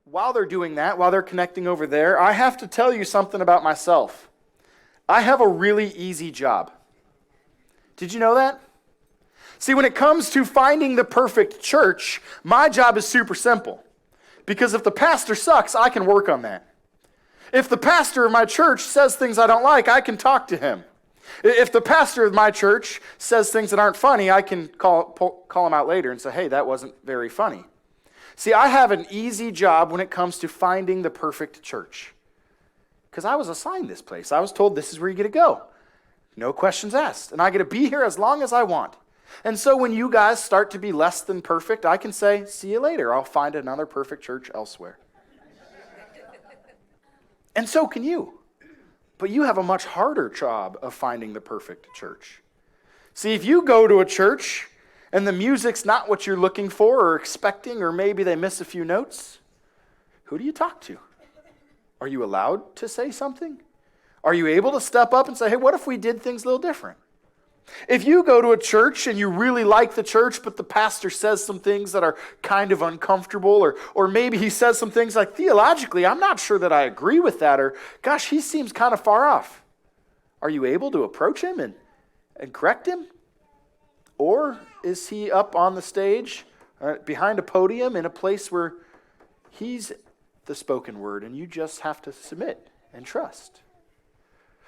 while they're doing that, while they're connecting over there, I have to tell you something about myself. I have a really easy job. Did you know that? See, when it comes to finding the perfect church, my job is super simple. Because if the pastor sucks, I can work on that. If the pastor of my church says things I don't like, I can talk to him. If the pastor of my church says things that aren't funny, I can call him out later and say, hey, that wasn't very funny. See, I have an easy job when it comes to finding the perfect church. Because I was assigned this place. I was told this is where you get to go. No questions asked. And I get to be here as long as I want. And so when you guys start to be less than perfect, I can say, see you later. I'll find another perfect church elsewhere. And so can you. But you have a much harder job of finding the perfect church. See, if you go to a church and the music's not what you're looking for or expecting, or maybe they miss a few notes, who do you talk to? Are you allowed to say something? Are you able to step up and say, hey, what if we did things a little different? If you go to a church and you really like the church, but the pastor says some things that are kind of uncomfortable, or maybe he says some things like, theologically, I'm not sure that I agree with that, or gosh, he seems kind of far off. Are you able to approach him and correct him? Or is he up on the stage, behind a podium in a place where he's the spoken word and you just have to submit and trust?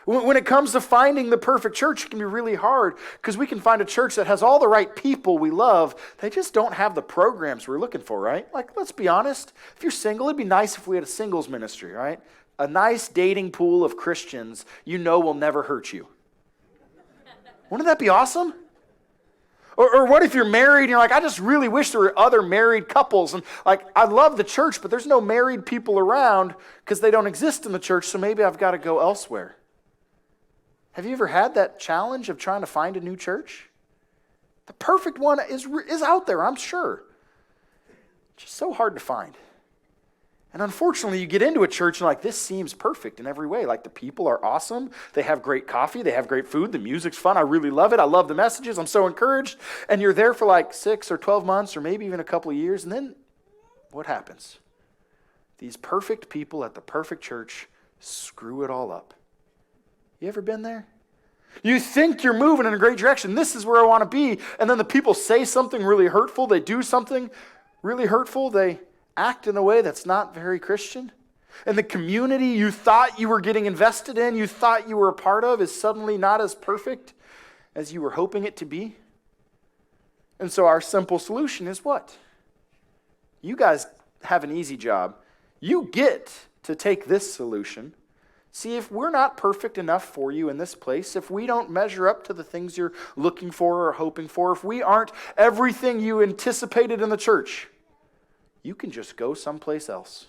When it comes to finding the perfect church, it can be really hard because we can find a church that has all the right people we love. They just don't have the programs we're looking for, right? Like, let's be honest. If you're single, it'd be nice if we had a singles ministry, right? A nice dating pool of Christians you know will never hurt you. Wouldn't that be awesome? Or what if you're married and you're like, I just really wish there were other married couples. And like, I love the church, but there's no married people around because they don't exist in the church, so maybe I've got to go elsewhere. Have you ever had that challenge of trying to find a new church? The perfect one is out there, I'm sure. It's just so hard to find. And unfortunately, you get into a church and like, this seems perfect in every way. Like, the people are awesome. They have great coffee. They have great food. The music's fun. I really love it. I love the messages. I'm so encouraged. And you're there for like 6 or 12 months or maybe even a couple of years. And then what happens? These perfect people at the perfect church screw it all up. You ever been there? You think you're moving in a great direction. This is where I want to be. And then the people say something really hurtful. They do something really hurtful. They act in a way that's not very Christian. And the community you thought you were getting invested in, you thought you were a part of, is suddenly not as perfect as you were hoping it to be. And so our simple solution is what? You guys have an easy job. You get to take this solution. See, if we're not perfect enough for you in this place, if we don't measure up to the things you're looking for or hoping for, if we aren't everything you anticipated in the church, you can just go someplace else.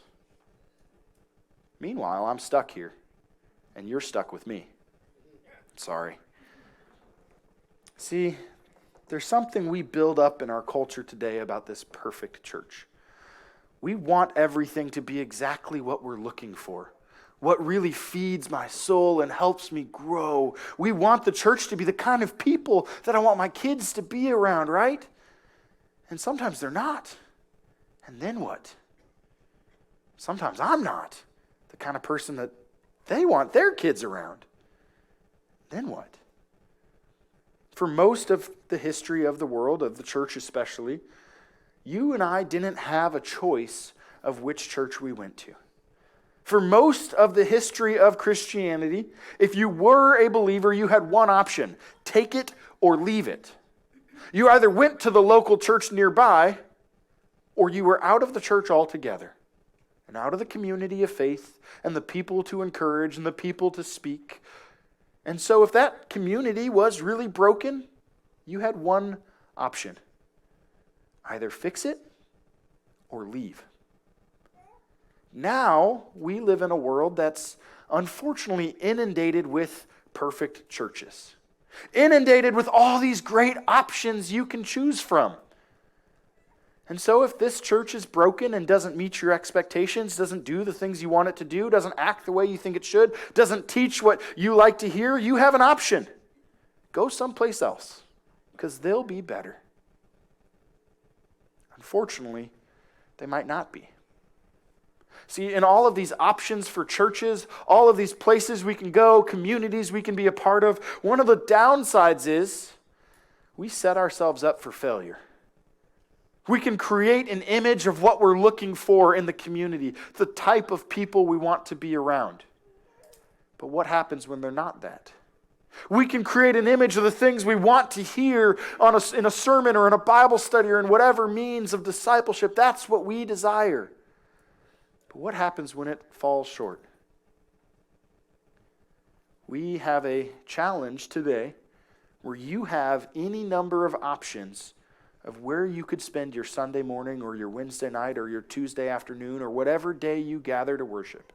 Meanwhile, I'm stuck here, and you're stuck with me. Sorry. See, there's something we build up in our culture today about this perfect church. We want everything to be exactly what we're looking for. What really feeds my soul and helps me grow. We want the church to be the kind of people that I want my kids to be around, right? And sometimes they're not. And then what? Sometimes I'm not the kind of person that they want their kids around. Then what? For most of the history of the world, of the church especially, you and I didn't have a choice of which church we went to. For most of the history of Christianity, if you were a believer, you had one option: take it or leave it. You either went to the local church nearby, or you were out of the church altogether, and out of the community of faith, and the people to encourage, and the people to speak. And so if that community was really broken, you had one option: either fix it or leave. Now, we live in a world that's unfortunately inundated with perfect churches. Inundated with all these great options you can choose from. And so if this church is broken and doesn't meet your expectations, doesn't do the things you want it to do, doesn't act the way you think it should, doesn't teach what you like to hear, you have an option. Go someplace else, because they'll be better. Unfortunately, they might not be. See, in all of these options for churches, all of these places we can go, communities we can be a part of, one of the downsides is we set ourselves up for failure. We can create an image of what we're looking for in the community, the type of people we want to be around. But what happens when they're not that? We can create an image of the things we want to hear in a sermon or in a Bible study or in whatever means of discipleship. That's what we desire. But what happens when it falls short? We have a challenge today where you have any number of options of where you could spend your Sunday morning or your Wednesday night or your Tuesday afternoon or whatever day you gather to worship.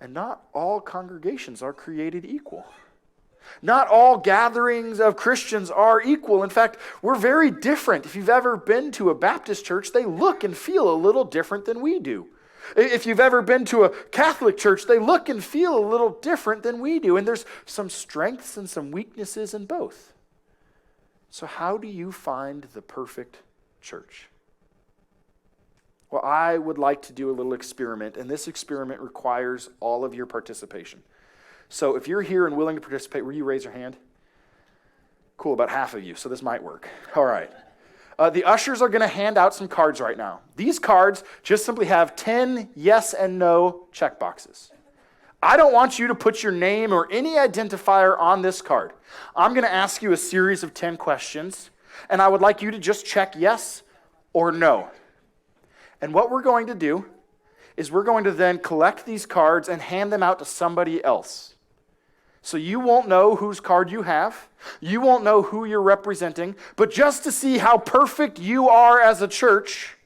And not all congregations are created equal. Not all gatherings of Christians are equal. In fact, we're very different. If you've ever been to a Baptist church, they look and feel a little different than we do. If you've ever been to a Catholic church, they look and feel a little different than we do. And there's some strengths and some weaknesses in both. So how do you find the perfect church? Well, I would like to do a little experiment, and this experiment requires all of your participation. So if you're here and willing to participate, will you raise your hand? Cool, about half of you, so this might work. All right. The ushers are going to hand out some cards right now. These cards just simply have 10 yes and no check boxes. I don't want you to put your name or any identifier on this card. I'm going to ask you a series of 10 questions, and I would like you to just check yes or no. And what we're going to do is we're going to then collect these cards and hand them out to somebody else. So you won't know whose card you have. You won't know who you're representing. But just to see how perfect you are as a church,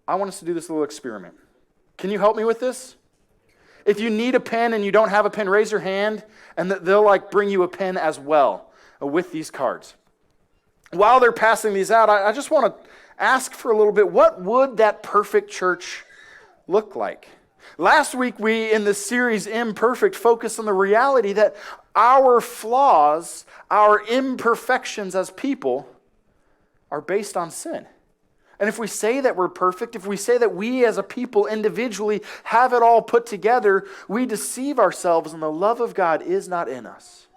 I want us to do this little experiment. Can you help me with this? If you need a pen and you don't have a pen, raise your hand, and they'll bring you a pen as well with these cards. While they're passing these out, I just want to ask for a little bit, what would that perfect church look like? Last week, we, in this series, Imperfect, focused on the reality that our flaws, our imperfections as people, are based on sin. And if we say that we're perfect, if we say that we as a people individually have it all put together, we deceive ourselves and the love of God is not in us.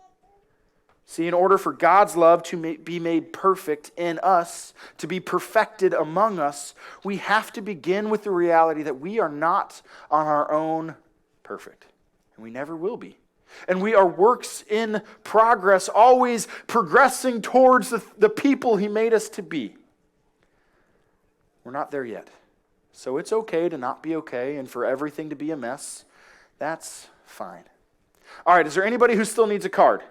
See, in order for God's love to be made perfect in us, to be perfected among us, we have to begin with the reality that we are not on our own perfect. And we never will be. And we are works in progress, always progressing towards the people He made us to be. We're not there yet. So it's okay to not be okay and for everything to be a mess. That's fine. All right, is there anybody who still needs a card?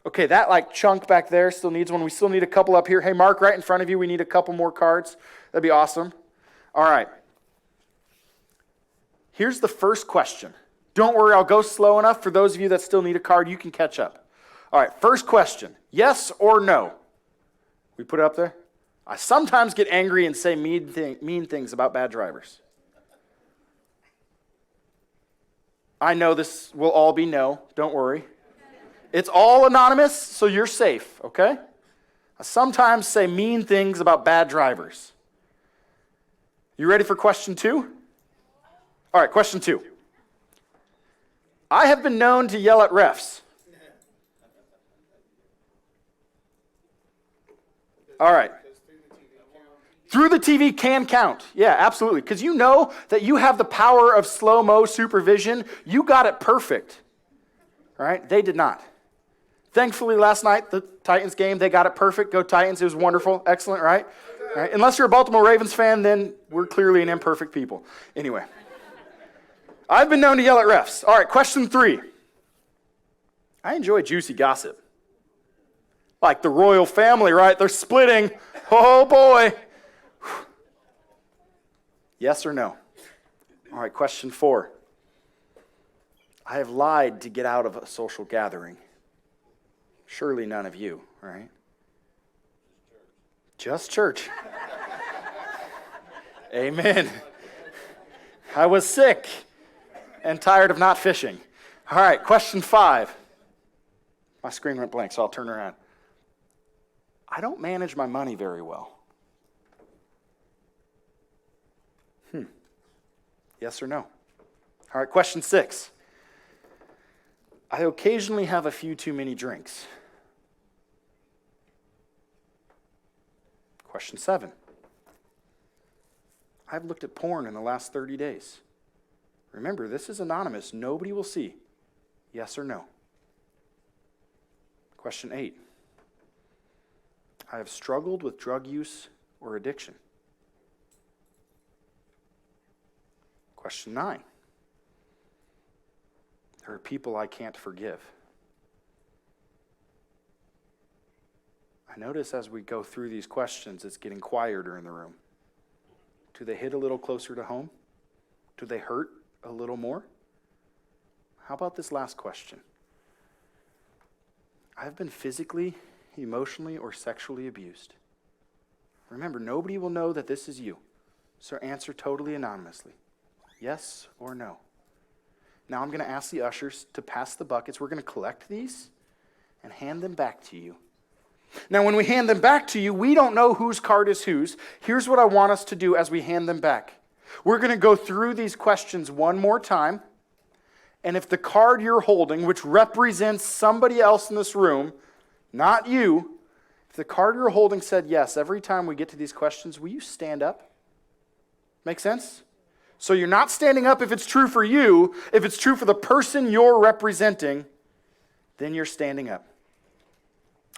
Okay, that chunk back there still needs one. We still need a couple up here. Hey, Mark, right in front of you, we need a couple more cards. That'd be awesome. All right. Here's the first question. Don't worry, I'll go slow enough. For those of you that still need a card, you can catch up. All right, first question. Yes or no? We put it up there? I sometimes get angry and say mean things about bad drivers. I know this will all be no. Don't worry. It's all anonymous, so you're safe, okay? I sometimes say mean things about bad drivers. You ready for question 2? All right, question 2. I have been known to yell at refs. All right. Through the TV can count. Yeah, absolutely. Because you know that you have the power of slow-mo supervision. You got it perfect. All right? They did not. Thankfully, last night, the Titans game, they got it perfect. Go Titans. It was wonderful. Excellent, right? All right? Unless you're a Baltimore Ravens fan, then we're clearly an imperfect people. Anyway. I've been known to yell at refs. All right, question 3. I enjoy juicy gossip. Like the royal family, right? They're splitting. Oh, boy. Yes or no? All right, question 4. I have lied to get out of a social gathering. Surely none of you, right? Just church. Amen. I was sick and tired of not fishing. All right, question 5. My screen went blank, so I'll turn around. I don't manage my money very well. Yes or no? All right, question 6. I occasionally have a few too many drinks. Question 7. I've looked at porn in the last 30 days. Remember, this is anonymous. Nobody will see. Yes or no? Question 8. I have struggled with drug use or addiction. Question 9. There are people I can't forgive. I notice as we go through these questions, it's getting quieter in the room. Do they hit a little closer to home? Do they hurt a little more? How about this last question? I've been physically, emotionally, or sexually abused. Remember, nobody will know that this is you, so answer totally anonymously. Yes or no? Now I'm going to ask the ushers to pass the buckets. We're going to collect these and hand them back to you. Now, when we hand them back to you, we don't know whose card is whose. Here's what I want us to do as we hand them back. We're going to go through these questions one more time. And if the card you're holding, which represents somebody else in this room, not you, if the card you're holding said yes, every time we get to these questions, will you stand up? Make sense? So you're not standing up if it's true for you. If it's true for the person you're representing, then you're standing up.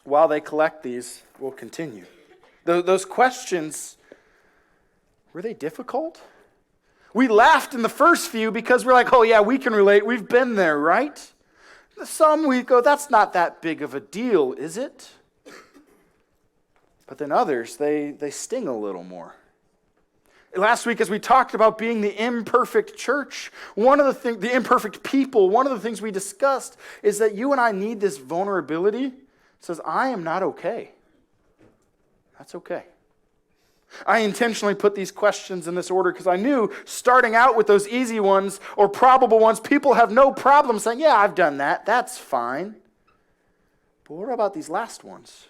While they collect these, we'll continue. Those questions, were they difficult? We laughed in the first few because we're like, oh yeah, we can relate. We've been there, right? Some we go, that's not that big of a deal, is it? But then others, they sting a little more. Last week, as we talked about being the imperfect church, the imperfect people, one of the things we discussed is that you and I need this vulnerability. It says, I am not okay. That's okay. I intentionally put these questions in this order because I knew starting out with those easy ones or probable ones, people have no problem saying, yeah, I've done that. That's fine. But what about these last ones?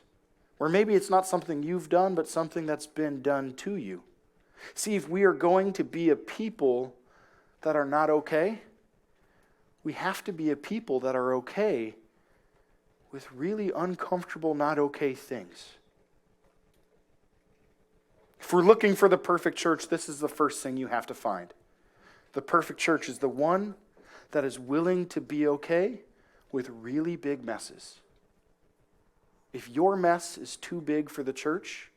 Where maybe it's not something you've done, but something that's been done to you. See, if we are going to be a people that are not okay, we have to be a people that are okay with really uncomfortable, not okay things. If we're looking for the perfect church, this is the first thing you have to find. The perfect church is the one that is willing to be okay with really big messes. If your mess is too big for the church,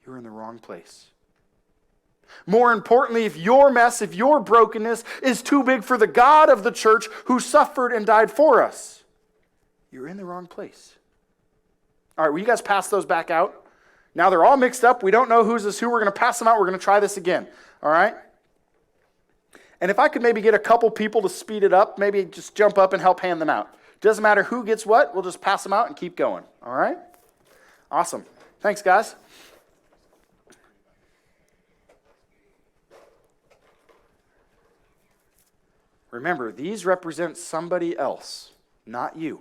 you're in the wrong place. More importantly, if your mess, if your brokenness is too big for the God of the church who suffered and died for us, you're in the wrong place. All right, will you guys pass those back out? Now they're all mixed up. We don't know whose is who. We're going to pass them out. We're going to try this again. All right? And if I could maybe get a couple people to speed it up, maybe just jump up and help hand them out. Doesn't matter who gets what. We'll just pass them out and keep going. All right? Awesome. Thanks, guys. Remember, these represent somebody else, not you.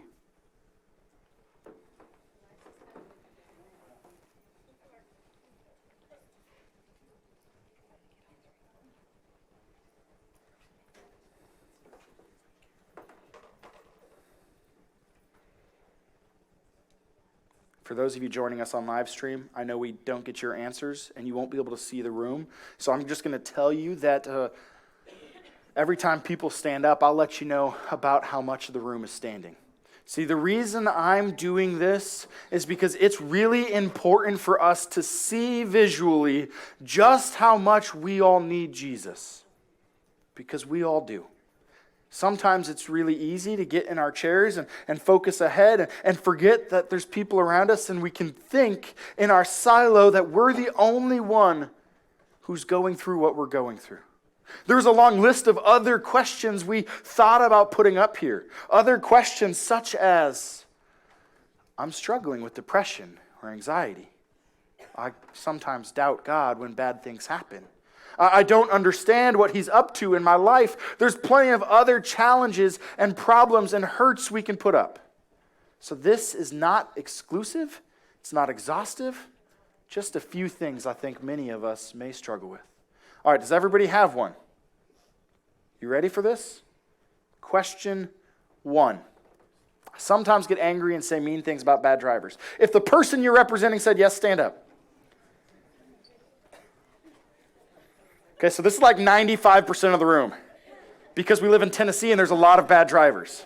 For those of you joining us on live stream, I know we don't get your answers and you won't be able to see the room. So I'm just going to tell you that every time people stand up, I'll let you know about how much of the room is standing. See, the reason I'm doing this is because it's really important for us to see visually just how much we all need Jesus. Because we all do. Sometimes it's really easy to get in our chairs and focus ahead and forget that there's people around us, and we can think in our silo that we're the only one who's going through what we're going through. There's a long list of other questions we thought about putting up here. Other questions such as, I'm struggling with depression or anxiety. I sometimes doubt God when bad things happen. I don't understand what He's up to in my life. There's plenty of other challenges and problems and hurts we can put up. So this is not exclusive. It's not exhaustive. Just a few things I think many of us may struggle with. All right, does everybody have one? You ready for this? Question 1. I sometimes get angry and say mean things about bad drivers. If the person you're representing said yes, stand up. Okay, so this is like 95% of the room because we live in Tennessee and there's a lot of bad drivers.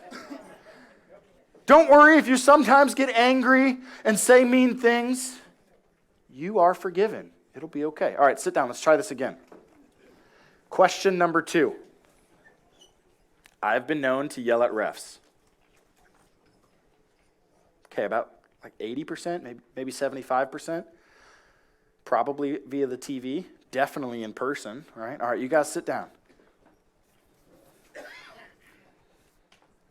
Don't worry if you sometimes get angry and say mean things. You are forgiven. It'll be okay. All right, sit down. Let's try this again. Question number 2. I've been known to yell at refs. Okay, about like 80%, maybe 75%. Probably via the TV. Definitely in person, right? All right, you guys sit down.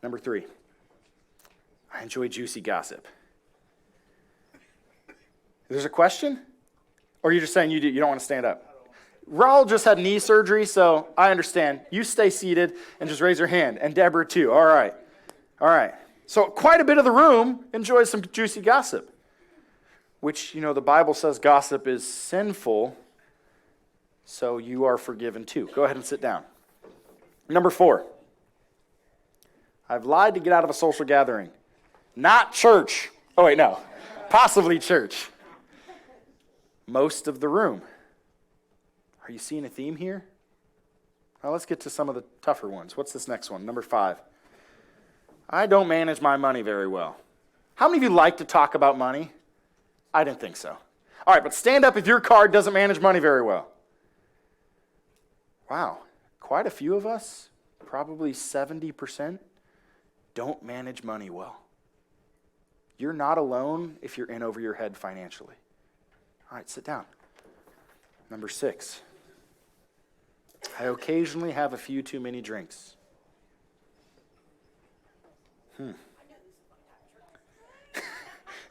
Number 3, I enjoy juicy gossip. There's a question? Or you're just saying you don't want to stand up? Raul just had knee surgery, so I understand. You stay seated and just raise your hand. And Deborah too. All right. All right. So quite a bit of the room enjoys some juicy gossip, which, the Bible says gossip is sinful. So you are forgiven too. Go ahead and sit down. Number 4. I've lied to get out of a social gathering. Not church. Oh, wait, no. Possibly church. Most of the room. Are you seeing a theme here? Well, let's get to some of the tougher ones. What's this next one? Number 5. I don't manage my money very well. How many of you like to talk about money? I didn't think so. All right, but stand up if your card doesn't manage money very well. Wow, quite a few of us, probably 70%, don't manage money well. You're not alone if you're in over your head financially. All right, sit down. Number 6, I occasionally have a few too many drinks.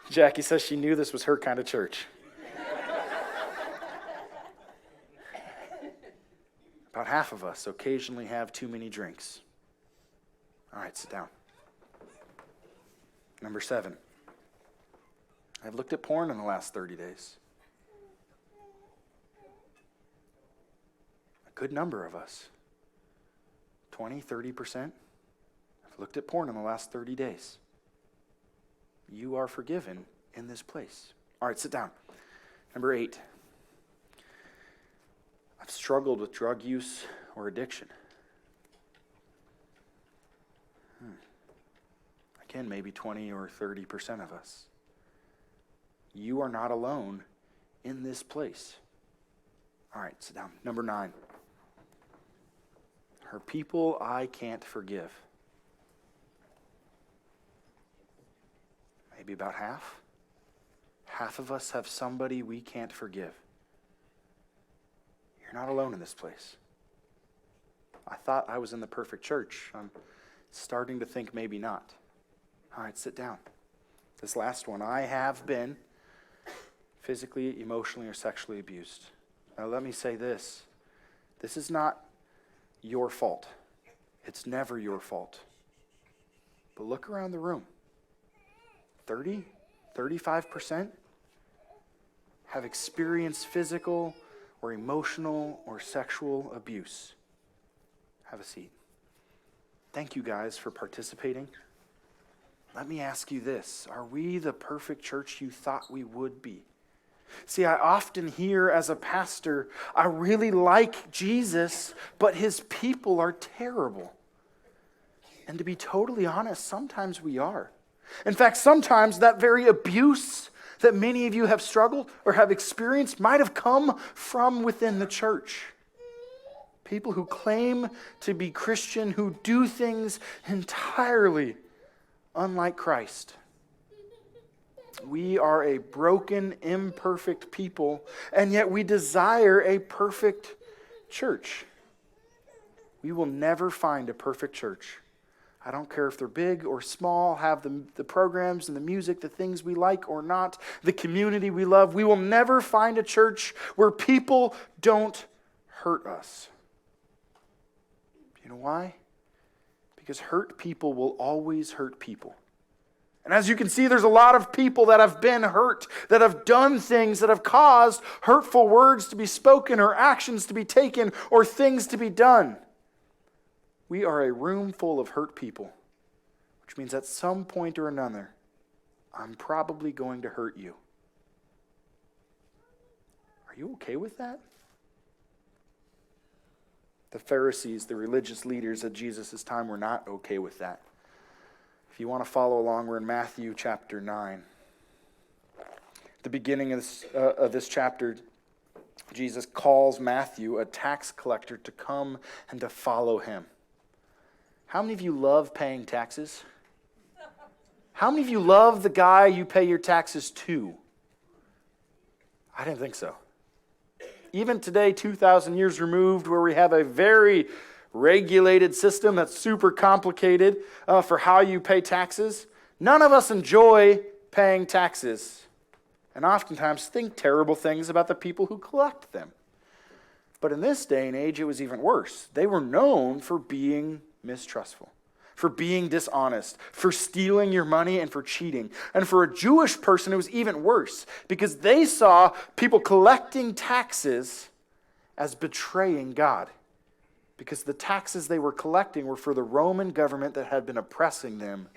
Jackie says she knew this was her kind of church. About half of us occasionally have too many drinks. All right, sit down. Number 7. I've looked at porn in the last 30 days. A good number of us, 20, 30%, have looked at porn in the last 30 days. You are forgiven in this place. All right, sit down. Number 8. I've struggled with drug use or addiction. Again, maybe 20 or 30% of us. You are not alone in this place. All right, sit down. Number 9. Her people I can't forgive. Maybe about half. Half of us have somebody we can't forgive. You're not alone in this place. I thought I was in the perfect church. I'm starting to think maybe not. All right, sit down. This last one. I have been physically, emotionally, or sexually abused. Now let me say this. This is not your fault. It's never your fault. But look around the room. 30, 35% have experienced physical or emotional or sexual abuse. Have a seat. Thank you guys for participating. Let me ask you this. Are we the perfect church you thought we would be? See, I often hear as a pastor, I really like Jesus, but his people are terrible. And to be totally honest, sometimes we are. In fact, sometimes that very abuse that many of you have struggled or have experienced might have come from within the church. People who claim to be Christian, who do things entirely unlike Christ. We are a broken, imperfect people, and yet we desire a perfect church. We will never find a perfect church. I don't care if they're big or small, have the programs and the music, the things we like or not, the community we love. We will never find a church where people don't hurt us. You know why? Because hurt people will always hurt people. And as you can see, there's a lot of people that have been hurt, that have done things that have caused hurtful words to be spoken or actions to be taken or things to be done. We are a room full of hurt people, which means at some point or another, I'm probably going to hurt you. Are you okay with that? The Pharisees, the religious leaders at Jesus' time, were not okay with that. If you want to follow along, we're in Matthew chapter 9. At the beginning of this chapter, Jesus calls Matthew, a tax collector, to come and to follow him. How many of you love paying taxes? How many of you love the guy you pay your taxes to? I didn't think so. Even today, 2,000 years removed, where we have a very regulated system that's super complicated for how you pay taxes, none of us enjoy paying taxes and oftentimes think terrible things about the people who collect them. But in this day and age, it was even worse. They were known for being mistrustful, for being dishonest, for stealing your money, and for cheating. And for a Jewish person, it was even worse because they saw people collecting taxes as betraying God. Because the taxes they were collecting were for the Roman government that had been oppressing them.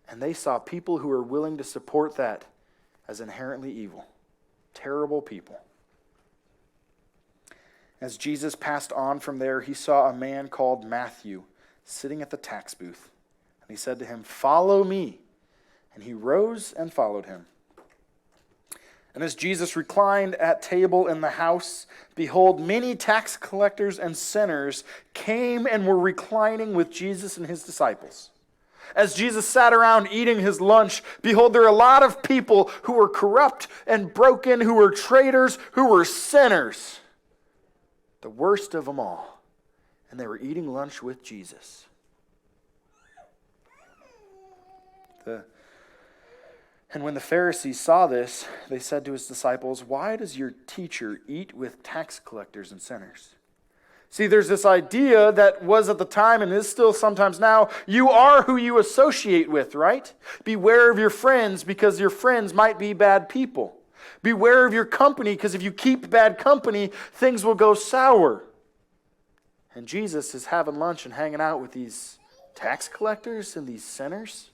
And they saw people who were willing to support that as inherently evil. Terrible people. As Jesus passed on from there, he saw a man called Matthew sitting at the tax booth. And he said to him, "Follow me." And he rose and followed him. And as Jesus reclined at table in the house, behold, many tax collectors and sinners came and were reclining with Jesus and his disciples. As Jesus sat around eating his lunch, behold, there were a lot of people who were corrupt and broken, who were traitors, who were sinners. The worst of them all. And they were eating lunch with Jesus. And when the Pharisees saw this, they said to his disciples, "Why does your teacher eat with tax collectors and sinners?" See, there's this idea that was at the time and is still sometimes now, you are who you associate with, right? Beware of your friends because your friends might be bad people. Beware of your company because if you keep bad company, things will go sour. And Jesus is having lunch and hanging out with these tax collectors and these sinners.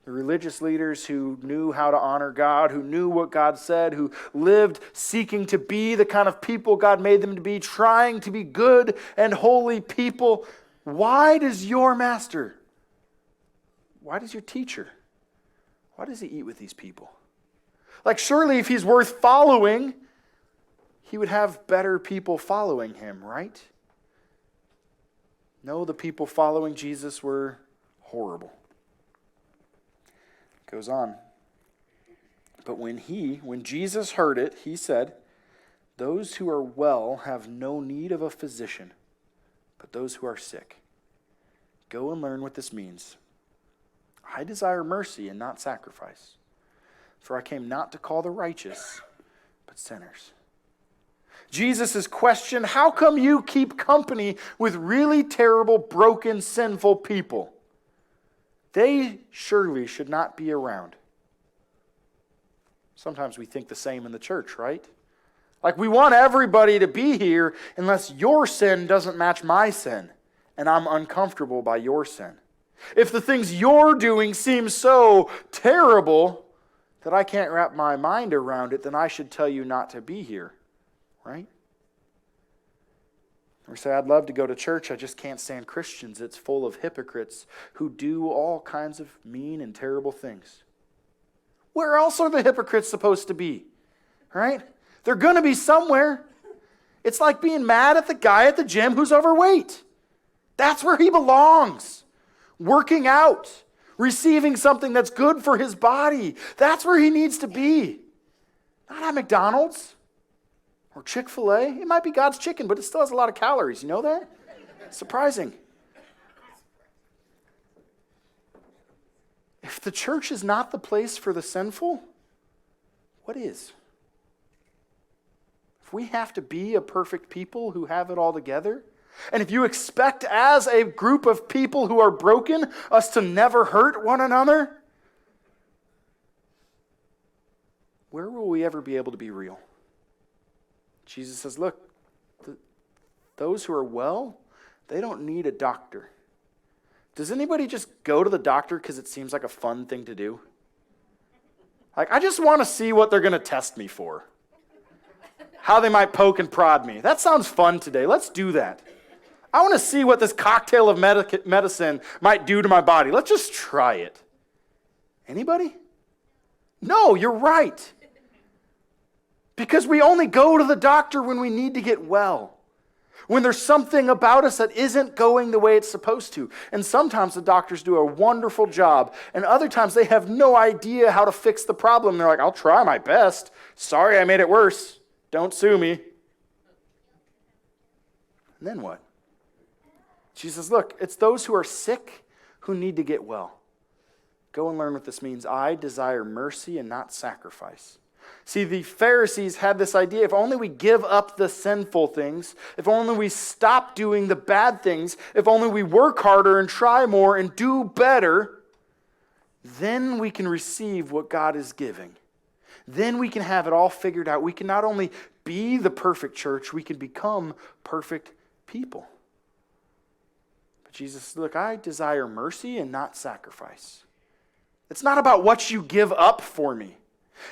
The religious leaders who knew how to honor God, who knew what God said, who lived seeking to be the kind of people God made them to be, trying to be good and holy people. Why does your master, why does your teacher, why does he eat with these people? Like surely if he's worth following, he would have better people following him, right? No, the people following Jesus were horrible. Goes on. But when Jesus heard it, he said, "Those who are well have no need of a physician, but those who are sick. Go and learn what this means. I desire mercy and not sacrifice, for I came not to call the righteous, but sinners." Jesus' question, how come you keep company with really terrible, broken, sinful people? They surely should not be around. Sometimes we think the same in the church, right? Like we want everybody to be here unless your sin doesn't match my sin, and I'm uncomfortable by your sin. If the things you're doing seem so terrible that I can't wrap my mind around it, then I should tell you not to be here, right? Or say, I'd love to go to church, I just can't stand Christians. It's full of hypocrites who do all kinds of mean and terrible things. Where else are the hypocrites supposed to be? Right? They're going to be somewhere. It's like being mad at the guy at the gym who's overweight. That's where he belongs. Working out, receiving something that's good for his body. That's where he needs to be. Not at McDonald's. Or Chick-fil-A. It might be God's chicken, but it still has a lot of calories. You know that? Surprising. If the church is not the place for the sinful, what is? If we have to be a perfect people who have it all together, And if you expect as a group of people who are broken us to never hurt one another, where will we ever be able to be real? Jesus says, look, those who are well, they don't need a doctor. Does anybody just go to the doctor because it seems like a fun thing to do? Like, I just want to see what they're going to test me for. How they might poke and prod me. That sounds fun today. Let's do that. I want to see what this cocktail of medicine might do to my body. Let's just try it. Anybody? No, you're right. Because we only go to the doctor when we need to get well. When there's something about us that isn't going the way it's supposed to. And sometimes the doctors do a wonderful job. And other times they have no idea how to fix the problem. They're like, I'll try my best. Sorry I made it worse. Don't sue me. And then what? Jesus says, look, it's those who are sick who need to get well. Go and learn what this means. I desire mercy and not sacrifice. See, the Pharisees had this idea, if only we give up the sinful things, if only we stop doing the bad things, if only we work harder and try more and do better, then we can receive what God is giving. Then we can have it all figured out. We can not only be the perfect church, we can become perfect people. But Jesus said, look, I desire mercy and not sacrifice. It's not about what you give up for me.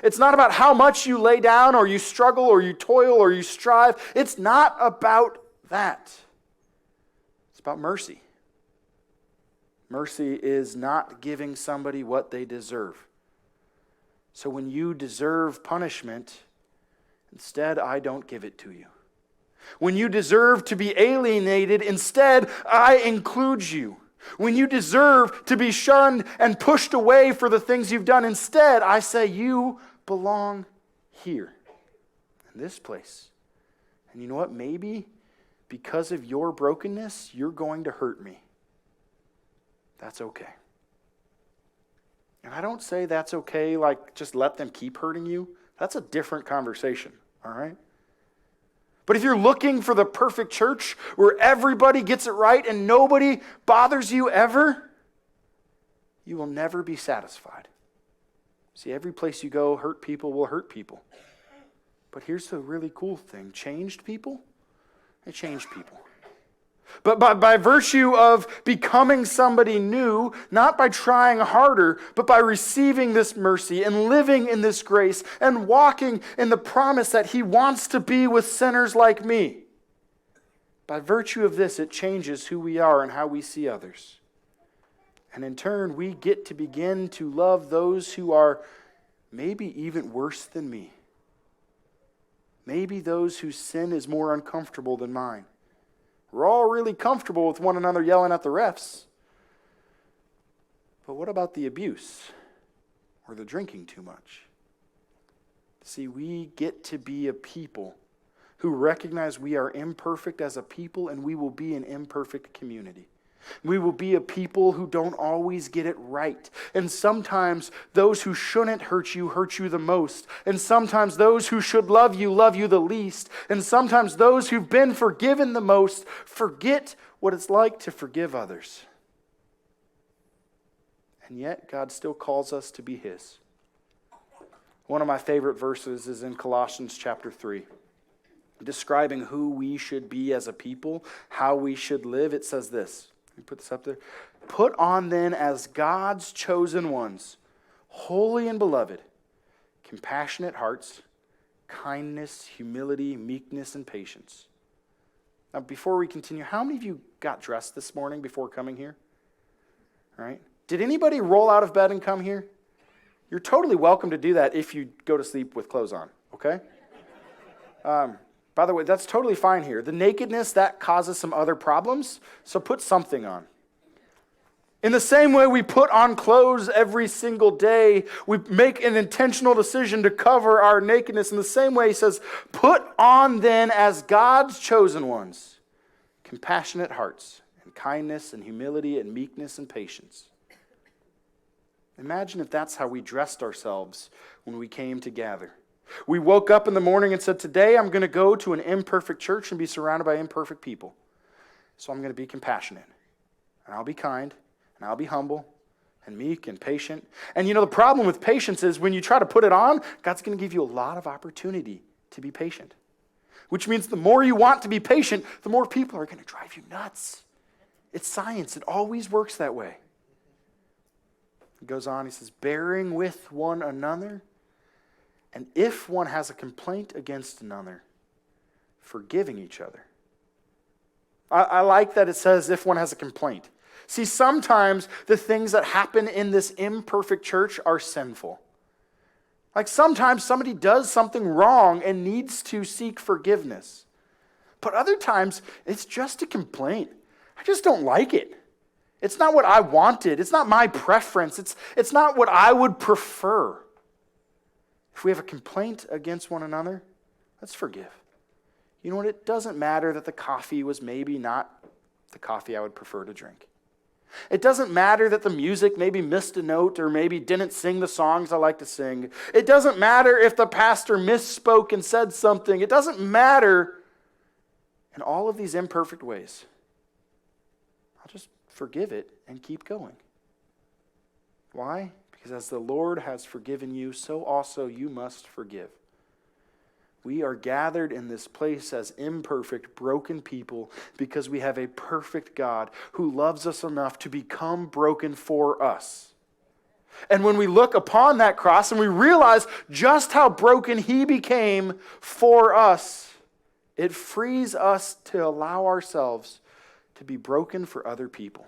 It's not about how much you lay down or you struggle or you toil or you strive. It's not about that. It's about mercy. Mercy is not giving somebody what they deserve. So when you deserve punishment, instead I don't give it to you. When you deserve to be alienated, instead I include you. When you deserve to be shunned and pushed away for the things you've done, instead I say you belong here, in this place. And you know what? Maybe because of your brokenness, you're going to hurt me. That's okay. And I don't say that's okay, like just let them keep hurting you. That's a different conversation, all right? But if you're looking for the perfect church where everybody gets it right and nobody bothers you ever, you will never be satisfied. See, every place you go, hurt people will hurt people. But here's the really cool thing. Changed people, they change people. But by virtue of becoming somebody new, not by trying harder, but by receiving this mercy and living in this grace and walking in the promise that He wants to be with sinners like me. By virtue of this, it changes who we are and how we see others. And in turn, we get to begin to love those who are maybe even worse than me. Maybe those whose sin is more uncomfortable than mine. We're all really comfortable with one another yelling at the refs. But what about the abuse or the drinking too much? See, we get to be a people who recognize we are imperfect as a people, and we will be an imperfect community. We will be a people who don't always get it right. And sometimes those who shouldn't hurt you the most. And sometimes those who should love you the least. And sometimes those who've been forgiven the most forget what it's like to forgive others. And yet God still calls us to be His. One of my favorite verses is in Colossians chapter 3. Describing who we should be as a people, how we should live. It says this. Let me put this up there. Put on then as God's chosen ones, holy and beloved, compassionate hearts, kindness, humility, meekness, and patience. Now, before we continue, how many of you got dressed this morning before coming here? All right. Did anybody roll out of bed and come here? You're totally welcome to do that if you go to sleep with clothes on, okay? By the way, that's totally fine here. The nakedness, that causes some other problems, so put something on. In the same way we put on clothes every single day, we make an intentional decision to cover our nakedness. In the same way, He says, put on then as God's chosen ones, compassionate hearts, and kindness, and humility, and meekness, and patience. Imagine if that's how we dressed ourselves when we came to gather. We woke up in the morning and said, today I'm going to go to an imperfect church and be surrounded by imperfect people. So I'm going to be compassionate, and I'll be kind, and I'll be humble, and meek and patient. And the problem with patience is when you try to put it on, God's going to give you a lot of opportunity to be patient. Which means the more you want to be patient, the more people are going to drive you nuts. It's science. It always works that way. He goes on, he says, bearing with one another, and if one has a complaint against another, forgiving each other. I like that it says if one has a complaint. See, sometimes the things that happen in this imperfect church are sinful. Like sometimes somebody does something wrong and needs to seek forgiveness. But other times, it's just a complaint. I just don't like it. It's not what I wanted. It's not my preference. It's not what I would prefer. If we have a complaint against one another, let's forgive. You know what? It doesn't matter that the coffee was maybe not the coffee I would prefer to drink. It doesn't matter that the music maybe missed a note or maybe didn't sing the songs I like to sing. It doesn't matter if the pastor misspoke and said something. It doesn't matter in all of these imperfect ways. I'll just forgive it and keep going. Why? Because as the Lord has forgiven you, so also you must forgive. We are gathered in this place as imperfect, broken people because we have a perfect God who loves us enough to become broken for us. And when we look upon that cross and we realize just how broken he became for us, it frees us to allow ourselves to be broken for other people.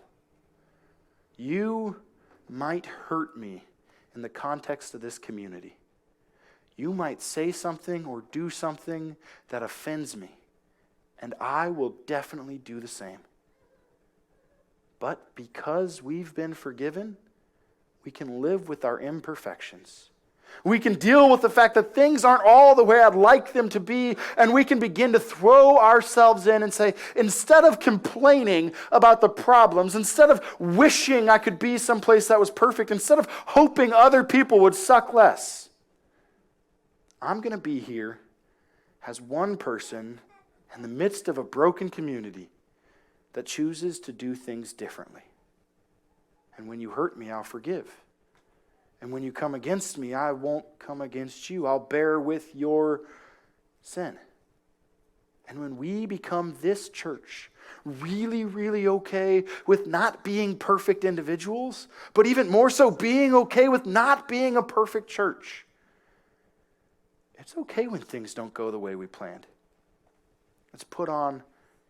You might hurt me in the context of this community. You might say something or do something that offends me, and I will definitely do the same. But because we've been forgiven, we can live with our imperfections. We can deal with the fact that things aren't all the way I'd like them to be, and we can begin to throw ourselves in and say, instead of complaining about the problems, instead of wishing I could be someplace that was perfect, instead of hoping other people would suck less, I'm going to be here as one person in the midst of a broken community that chooses to do things differently. And when you hurt me, I'll forgive. And when you come against me, I won't come against you. I'll bear with your sin. And when we become this church, really, really okay with not being perfect individuals, but even more so being okay with not being a perfect church, it's okay when things don't go the way we planned. Let's put on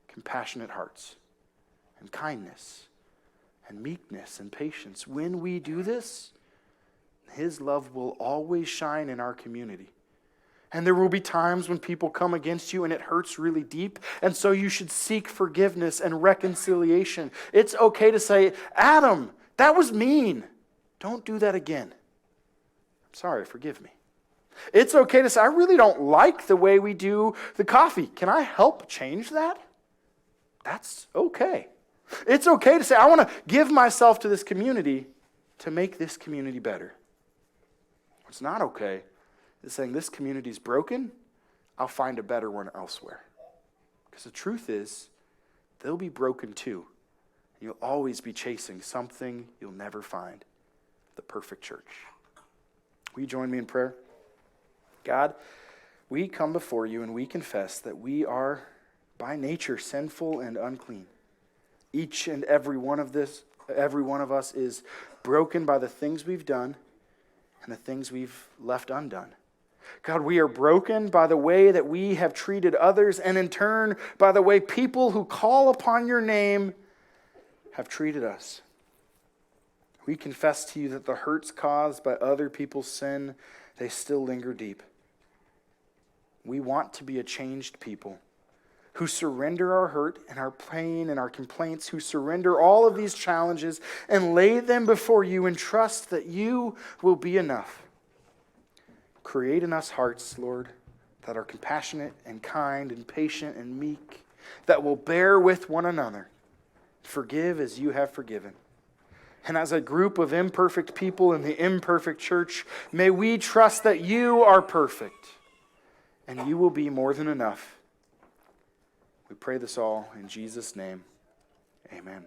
compassionate hearts and kindness and meekness and patience. When we do this, his love will always shine in our community. And there will be times when people come against you and it hurts really deep. And so you should seek forgiveness and reconciliation. It's okay to say, Adam, that was mean. Don't do that again. I'm sorry, forgive me. It's okay to say, I really don't like the way we do the coffee. Can I help change that? That's okay. It's okay to say, I want to give myself to this community to make this community better. What's not okay is saying this community is broken, I'll find a better one elsewhere. Because the truth is, they'll be broken too. You'll always be chasing something you'll never find, the perfect church. Will you join me in prayer? God, we come before you and we confess that we are by nature sinful and unclean. Each and every one of us is broken by the things we've done and the things we've left undone. God, we are broken by the way that we have treated others, and in turn by the way people who call upon your name have treated us. We confess to you that the hurts caused by other people's sin, they still linger deep. We want to be a changed people who surrender our hurt and our pain and our complaints, who surrender all of these challenges and lay them before you and trust that you will be enough. Create in us hearts, Lord, that are compassionate and kind and patient and meek, that will bear with one another. Forgive as you have forgiven. And as a group of imperfect people in the imperfect church, may we trust that you are perfect and you will be more than enough. We pray this all in Jesus' name. Amen.